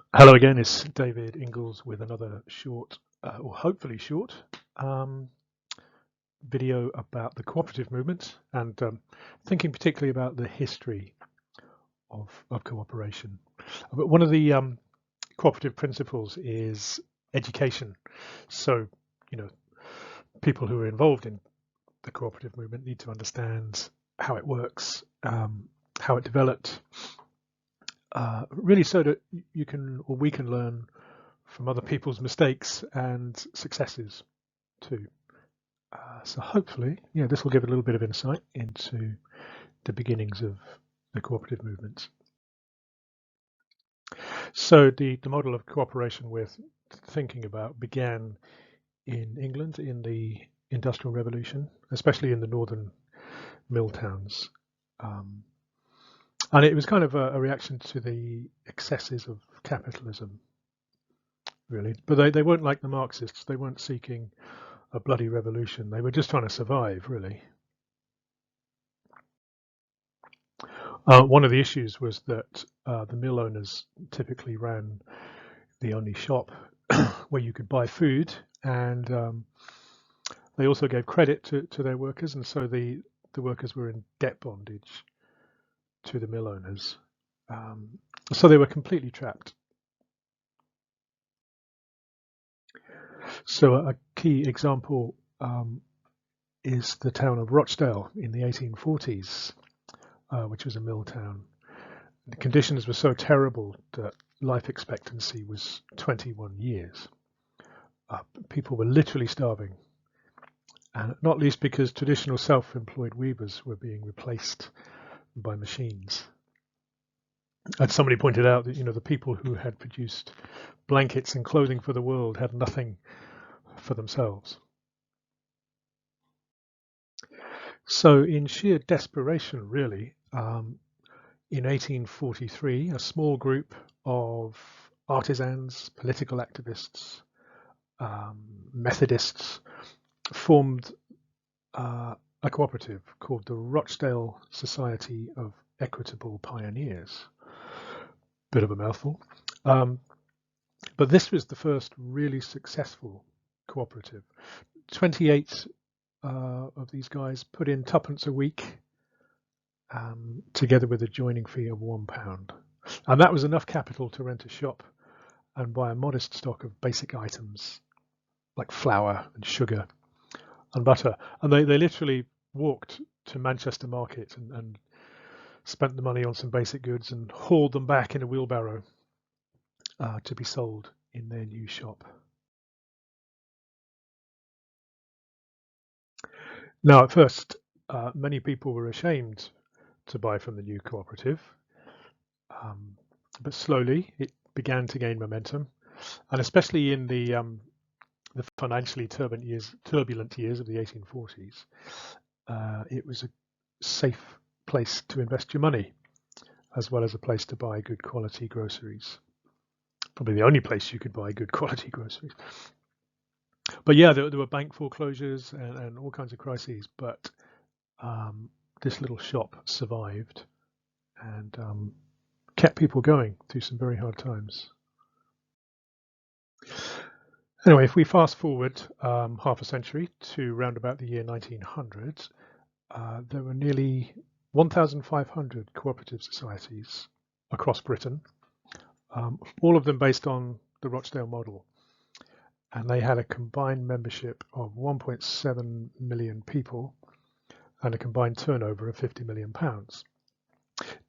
Hello again, it's David Ingalls with another short, or hopefully short, um, video about the cooperative movement and thinking particularly about the history of cooperation. But one of the cooperative principles is education. So, you know, people who are involved in the cooperative movement need to understand how it works, how it developed, really so that you can, or we can learn from other people's mistakes and successes too. So hopefully, this will give a little bit of insight into the beginnings of the cooperative movement. So the model of cooperation we're thinking about began in England in the Industrial Revolution, especially in the northern mill towns. And it was kind of a reaction to the excesses of capitalism, really. But they weren't like the Marxists. They weren't seeking a bloody revolution. They were just trying to survive, really. One of the issues was that the mill owners typically ran the only shop where you could buy food, and they also gave credit to their workers, and so the workers were in debt bondage to the mill owners. So they were completely trapped. So a key example is the town of Rochdale in the 1840s, which was a mill town. The conditions were so terrible that life expectancy was 21 years. People were literally starving, and not least because traditional self-employed weavers were being replaced by machines. And somebody pointed out that the people who had produced blankets and clothing for the world had nothing for themselves. So in sheer desperation, really, in 1843, a small group of artisans, political activists, Methodists formed a cooperative called the Rochdale Society of Equitable Pioneers. Bit of a mouthful. But this was the first really successful cooperative. 28 of these guys put in twopence a week, together with a joining fee of £1. And that was enough capital to rent a shop and buy a modest stock of basic items like flour and sugar and butter. And they literally walked to Manchester Market and spent the money on some basic goods and hauled them back in a wheelbarrow to be sold in their new shop. Now, at first, many people were ashamed to buy from the new cooperative, but slowly it began to gain momentum, and especially in the financially turbulent years of the 1840s, it was a safe place to invest your money, as well as a place to buy good quality groceries. Probably the only place you could buy good quality groceries. But yeah, there were bank foreclosures and all kinds of crises, but this little shop survived and kept people going through some very hard times. Anyway, if we fast forward half a century to round about the year 1900, there were nearly 1,500 cooperative societies across Britain, all of them based on the Rochdale model. And they had a combined membership of 1.7 million people and a combined turnover of £50 million.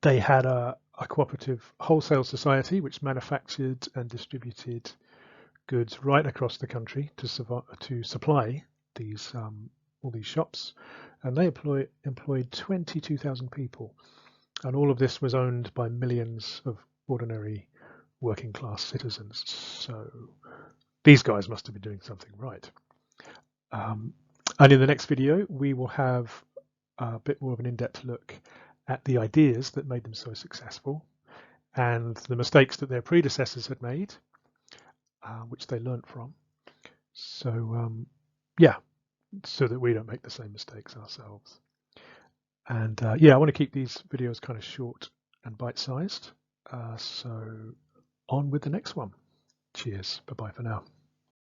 They had a cooperative wholesale society which manufactured and distributed goods right across the country to supply these all these shops, and they employed 22,000 people, and all of this was owned by millions of ordinary working class citizens. So these guys must have been doing something right. And in the next video, we will have a bit more of an in-depth look at the ideas that made them so successful and the mistakes that their predecessors had made, which they learnt from. So so that we don't make the same mistakes ourselves. And I want to keep these videos kind of short and bite-sized. So on with the next one. Cheers. Bye bye for now.